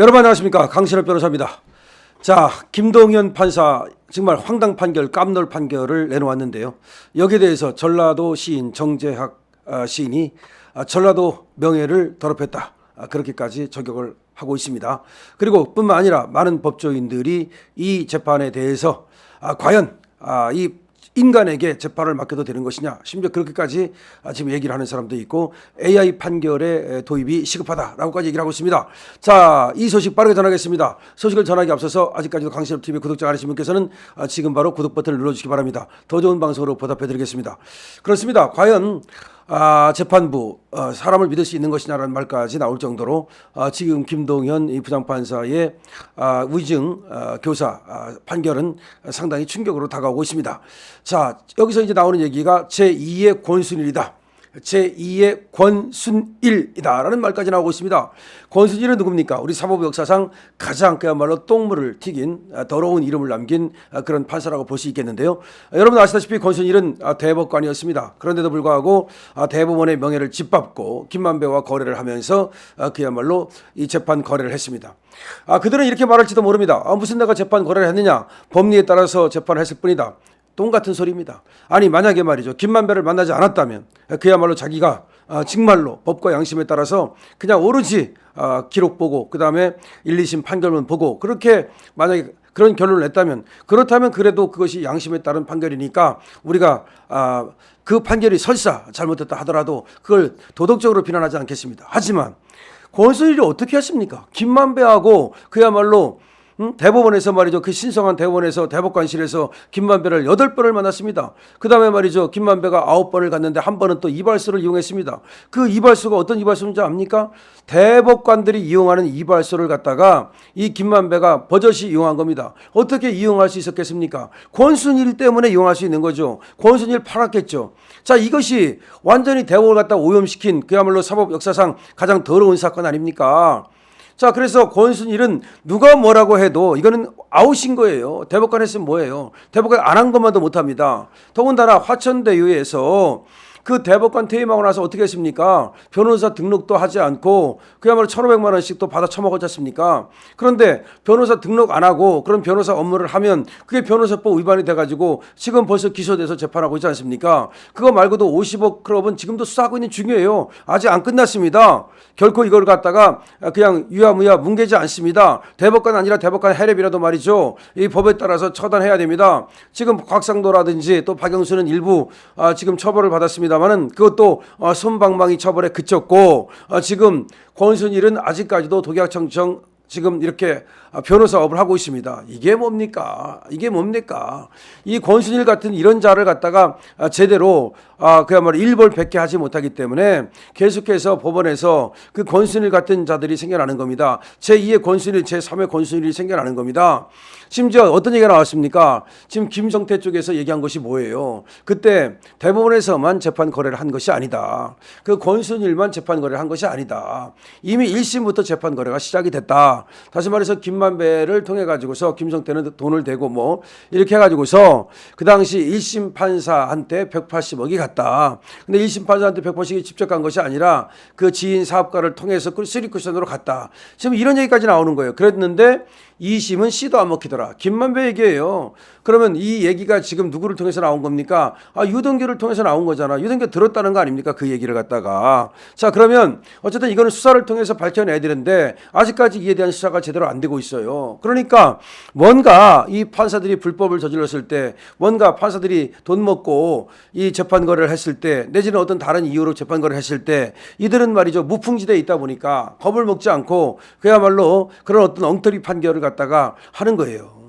여러분 안녕하십니까, 강신업 변호사입니다. 자, 김동연 판사 정말 황당 판결, 깜놀 판결을 내놓았는데요. 여기에 대해서 전라도 시인 정재학 시인이 전라도 명예를 더럽혔다, 그렇게까지 저격을 하고 있습니다. 그리고 뿐만 아니라 많은 법조인들이 이 재판에 대해서 과연 이 인간에게 재판을 맡겨도 되는 것이냐, 심지어 그렇게까지 지금 얘기를 하는 사람도 있고 AI 판결의 도입이 시급하다라고까지 얘기를 하고 있습니다. 자, 이 소식 빠르게 전하겠습니다. 소식을 전하기 앞서서 아직까지도 강신업TV 구독자 아니신 분께서는 지금 바로 구독 버튼을 눌러주시기 바랍니다. 더 좋은 방송으로 보답해드리겠습니다. 그렇습니다. 과연 재판부 사람을 믿을 수 있는 것이냐라는 말까지 나올 정도로 지금 김동연 이 부장판사의 위증 교사 판결은 상당히 충격으로 다가오고 있습니다. 자, 여기서 이제 나오는 얘기가 제2의 권순일이다, 제2의 권순일이다라는 말까지 나오고 있습니다. 권순일은 누굽니까? 우리 사법 역사상 가장 그야말로 똥물을 튀긴 더러운 이름을 남긴 그런 판사라고 볼 수 있겠는데요. 여러분 아시다시피 권순일은 대법관이었습니다. 그런데도 불구하고 대법원의 명예를 짓밟고 김만배와 거래를 하면서 그야말로 이 재판 거래를 했습니다. 그들은 이렇게 말할지도 모릅니다. 무슨 내가 재판 거래를 했느냐, 법리에 따라서 재판을 했을 뿐이다. 똥 같은 소리입니다. 아니, 만약에 말이죠, 김만배를 만나지 않았다면 그야말로 자기가 정말로 법과 양심에 따라서 그냥 오로지 기록 보고 그 다음에 1, 2심 판결문 보고 그렇게 만약에 그런 결론을 냈다면, 그렇다면 그래도 그것이 양심에 따른 판결이니까 우리가 그 판결이 설사 잘못됐다 하더라도 그걸 도덕적으로 비난하지 않겠습니다. 하지만 권순일이 어떻게 했습니까? 김만배하고 그야말로 대법원에서 말이죠, 그 신성한 대법원에서 대법관실에서 김만배를 8번을 만났습니다. 그 다음에 말이죠, 김만배가 9번을 갔는데 한 번은 또 이발소를 이용했습니다. 그 이발소가 어떤 이발소인지 압니까? 대법관들이 이용하는 이발소를 갖다가 이 김만배가 버젓이 이용한 겁니다. 어떻게 이용할 수 있었겠습니까? 권순일 때문에 이용할 수 있는 거죠. 권순일 팔았겠죠. 자, 이것이 완전히 대법을 갖다 오염시킨 그야말로 사법 역사상 가장 더러운 사건 아닙니까? 자, 그래서 권순일은 누가 뭐라고 해도 이거는 아웃인 거예요. 대법관 했으면 뭐예요? 대법관 안 한 것만도 못합니다. 더군다나 화천대유에서 그 대법관 퇴임하고 나서 어떻게 했습니까? 변호사 등록도 하지 않고 그야말로 1,500만 원씩 또 받아 처먹었지 않습니까? 그런데 변호사 등록 안 하고 그런 변호사 업무를 하면 그게 변호사법 위반이 돼가지고 지금 벌써 기소돼서 재판하고 있지 않습니까? 그거 말고도 50억 클럽은 지금도 수사하고 있는 중이에요. 아직 안 끝났습니다. 결코 이걸 갖다가 그냥 유야무야 뭉개지 않습니다. 대법관 아니라 대법관 해랩이라도 말이죠, 이 법에 따라서 처단해야 됩니다. 지금 곽상도라든지 또 박영수는 일부 지금 처벌을 받았습니다. 만은 그것도 솜방망이 처벌에 그쳤고 지금 권순일은 아직까지도 독약청청 지금 이렇게 변호사업을 하고 있습니다. 이게 뭡니까? 이게 뭡니까? 이 권순일 같은 이런 자를 갖다가 제대로 그야말로 일벌백계 하지 못하기 때문에 계속해서 법원에서 그 권순일 같은 자들이 생겨나는 겁니다. 제2의 권순일, 제3의 권순일이 생겨나는 겁니다. 심지어 어떤 얘기가 나왔습니까? 지금 김성태 쪽에서 얘기한 것이 뭐예요? 그때 대법원에서만 재판 거래를 한 것이 아니다. 그 권순일만 재판 거래를 한 것이 아니다. 이미 1심부터 재판 거래가 시작이 됐다. 다시 말해서 김만배를 통해 가지고서 김성태는 돈을 대고 뭐 이렇게 해가지고서 그 당시 1심 판사한테 180억이 갔다. 근데 1심 판사한테 180억이 직접 간 것이 아니라 그 지인 사업가를 통해서 쓰리쿠션으로 갔다. 지금 이런 얘기까지 나오는 거예요. 그랬는데 2심은 씨도 안 먹히더라. 김만배 얘기예요. 그러면 이 얘기가 지금 누구를 통해서 나온 겁니까? 유동규를 통해서 나온 거잖아. 유동규 들었다는 거 아닙니까? 그 얘기를 갖다가. 자, 그러면 어쨌든 이거는 수사를 통해서 밝혀내야 되는데 아직까지 이에 대한 수사가 제대로 안 되고 있어요. 그러니까 뭔가 이 판사들이 불법을 저질렀을 때, 뭔가 판사들이 돈 먹고 이 재판 거래를 했을 때, 내지는 어떤 다른 이유로 재판 거래를 했을 때 이들은 말이죠, 무풍지대에 있다 보니까 겁을 먹지 않고 그야말로 그런 어떤 엉터리 판결을 갖다가 하는 거예요.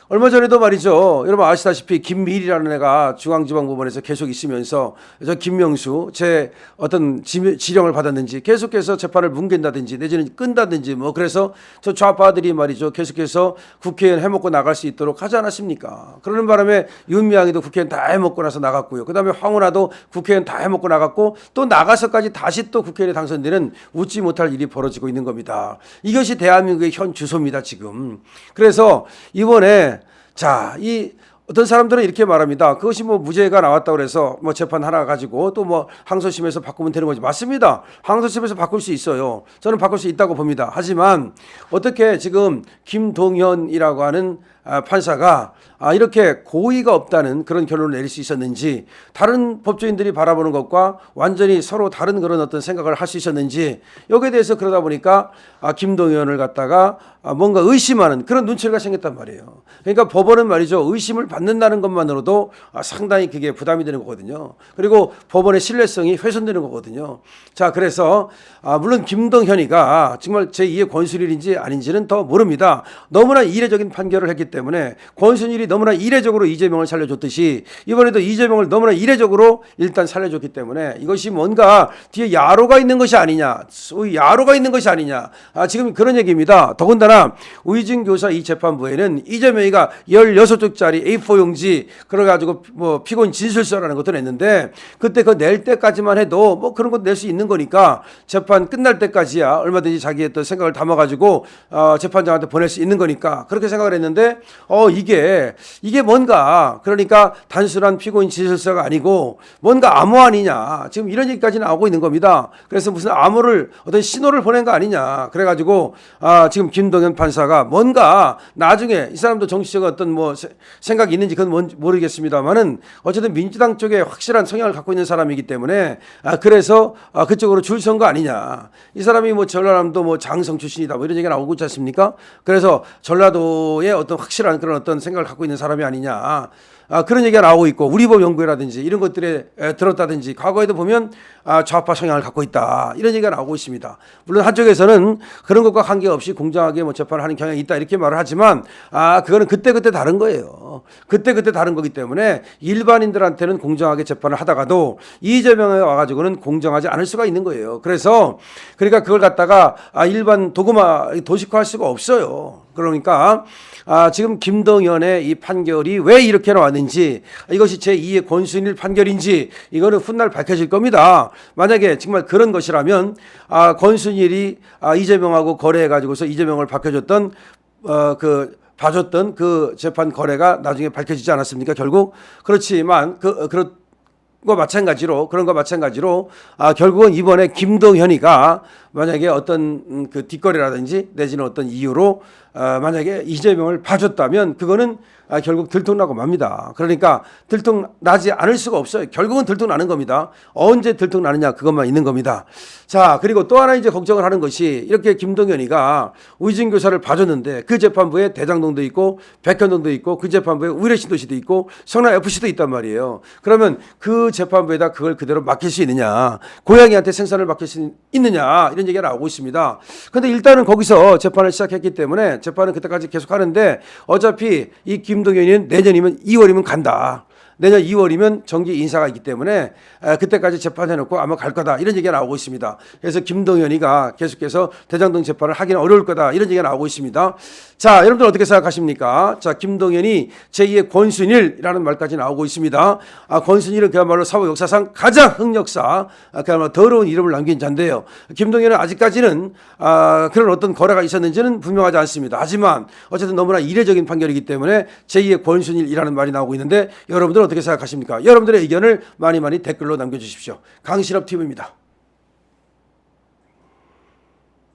얼마 전에도 말이죠, 여러분 아시다시피 김밀이라는 애가 중앙지방법원에서 계속 있으면서 저 김명수 제 어떤 지령을 받았는지 계속해서 재판을 뭉갠다든지 내지는 끈다든지 뭐 그래서 저 좌파들이 말이죠 계속해서 국회의원 해먹고 나갈 수 있도록 하지 않았습니까? 그러는 바람에 윤미향이도 국회의원 다 해먹고 나서 나갔고요. 그 다음에 황운하도 국회의원 다 해먹고 나갔고 또 나가서까지 다시 또 국회의원에 당선되는 웃지 못할 일이 벌어지고 있는 겁니다. 이것이 대한민국의 현 주소입니다 지금. 그래서 이번에 자, 이 어떤 사람들은 이렇게 말합니다. 그것이 뭐 무죄가 나왔다고 해서 뭐 재판 하나 가지고 또 뭐 항소심에서 바꾸면 되는 거지. 맞습니다. 항소심에서 바꿀 수 있어요. 저는 바꿀 수 있다고 봅니다. 하지만 어떻게 지금 김동현이라고 하는 판사가 이렇게 고의가 없다는 그런 결론을 내릴 수 있었는지, 다른 법조인들이 바라보는 것과 완전히 서로 다른 그런 어떤 생각을 할 수 있었는지, 여기에 대해서 그러다 보니까 김동현을 갖다가 뭔가 의심하는 그런 눈치가 생겼단 말이에요. 그러니까 법원은 말이죠, 의심을 받는다는 것만으로도 상당히 그게 부담이 되는 거거든요. 그리고 법원의 신뢰성이 훼손되는 거거든요. 자, 그래서 물론 김동현이가 정말 제2의 권순일인지 아닌지는 더 모릅니다. 너무나 이례적인 판결을 했기 때문에, 권순일이 너무나 이례적으로 이재명을 살려줬듯이 이번에도 이재명을 너무나 이례적으로 일단 살려줬기 때문에 이것이 뭔가 뒤에 야로가 있는 것이 아니냐, 소위 야로가 있는 것이 아니냐, 지금 그런 얘기입니다. 더군다나 우이진 교사 이 재판부에는 이재명이가 16쪽짜리 A4 용지 그래가지고 뭐 피고인 진술서라는 것도 냈는데, 그때 그 낼 때까지만 해도 뭐 그런 것 낼 수 있는 거니까 재판 끝날 때까지야 얼마든지 자기의 또 생각을 담아가지고 재판장한테 보낼 수 있는 거니까 그렇게 생각을 했는데, 이게 뭔가, 그러니까 단순한 피고인 진술서가 아니고 뭔가 암호 아니냐, 지금 이런 얘기까지 나오고 있는 겁니다. 그래서 무슨 암호를, 어떤 신호를 보낸 거 아니냐, 그래가지고 지금 김동현 판사가 뭔가 나중에 이 사람도 정치적 어떤 뭐 생각이 있는지 그건 뭔지 모르겠습니다만은 어쨌든 민주당 쪽에 확실한 성향을 갖고 있는 사람이기 때문에 그래서 그쪽으로 줄 선 거 아니냐, 이 사람이 뭐 전라남도 뭐 장성 출신이다 뭐 이런 얘기가 나오고 있지 않습니까? 그래서 전라도에 어떤 확실한 그런 어떤 생각을 갖고 있는 사람이 아니냐, 그런 얘기가 나오고 있고, 우리법 연구회라든지 이런 것들에 들었다든지 과거에도 보면 좌파 성향을 갖고 있다 이런 얘기가 나오고 있습니다. 물론 한쪽에서는 그런 것과 관계없이 공정하게 뭐 재판을 하는 경향이 있다 이렇게 말을 하지만 그거는 그때그때 다른 거예요. 그때그때 다른 거기 때문에 일반인들한테는 공정하게 재판을 하다가도 이재명에 와가지고는 공정하지 않을 수가 있는 거예요. 그래서 그러니까 그걸 갖다가 일반 도식화할 수가 없어요. 그러니까 지금 김동현의 이 판결이 왜 이렇게 나왔는지, 이것이 제2의 권순일 판결인지 이거는 훗날 밝혀질 겁니다. 만약에 정말 그런 것이라면 권순일이 이재명하고 거래해가지고서 이재명을 바꿔줬던 봐줬던 그 재판 거래가 나중에 밝혀지지 않았습니까? 결국 그렇지만 그런 거 마찬가지로 결국은 이번에 김동현이가 만약에 어떤 그 뒷거래라든지 내지는 어떤 이유로 만약에 이재명을 봐줬다면 그거는 결국 들통나고 맙니다. 그러니까 들통나지 않을 수가 없어요. 결국은 들통나는 겁니다. 언제 들통나느냐 그것만 있는 겁니다. 자, 그리고 또 하나 이제 걱정을 하는 것이, 이렇게 김동현이가 우이진 교사를 봐줬는데 그 재판부에 대장동도 있고 백현동도 있고 그 재판부에 우레신도시도 있고 성남FC도 있단 말이에요. 그러면 그 재판부에다 그걸 그대로 맡길 수 있느냐, 고양이한테 생산을 맡길 수 있느냐, 이런 얘기가 나오고 있습니다. 그런데 일단은 거기서 재판을 시작했기 때문에 재판은 그때까지 계속 하는데, 어차피 이 김동현이는 내년이면 2월이면 간다. 내년 2월이면 정기 인사가 있기 때문에 그때까지 재판해놓고 아마 갈 거다 이런 얘기가 나오고 있습니다. 그래서 김동현이가 계속해서 대장동 재판을 하기는 어려울 거다 이런 얘기가 나오고 있습니다. 자, 여러분들 어떻게 생각하십니까? 자, 김동현이 제2의 권순일이라는 말까지 나오고 있습니다. 권순일은 그야말로 사법 역사상 가장 흑역사, 그야말로 더러운 이름을 남긴 자인데요. 김동현은 아직까지는 그런 어떤 거래가 있었는지는 분명하지 않습니다. 하지만 어쨌든 너무나 이례적인 판결이기 때문에 제2의 권순일이라는 말이 나오고 있는데, 여러분들 어떻게 생각하십니까? 여러분들의 의견을 많이 댓글로 남겨주십시오. 강신업 TV입니다.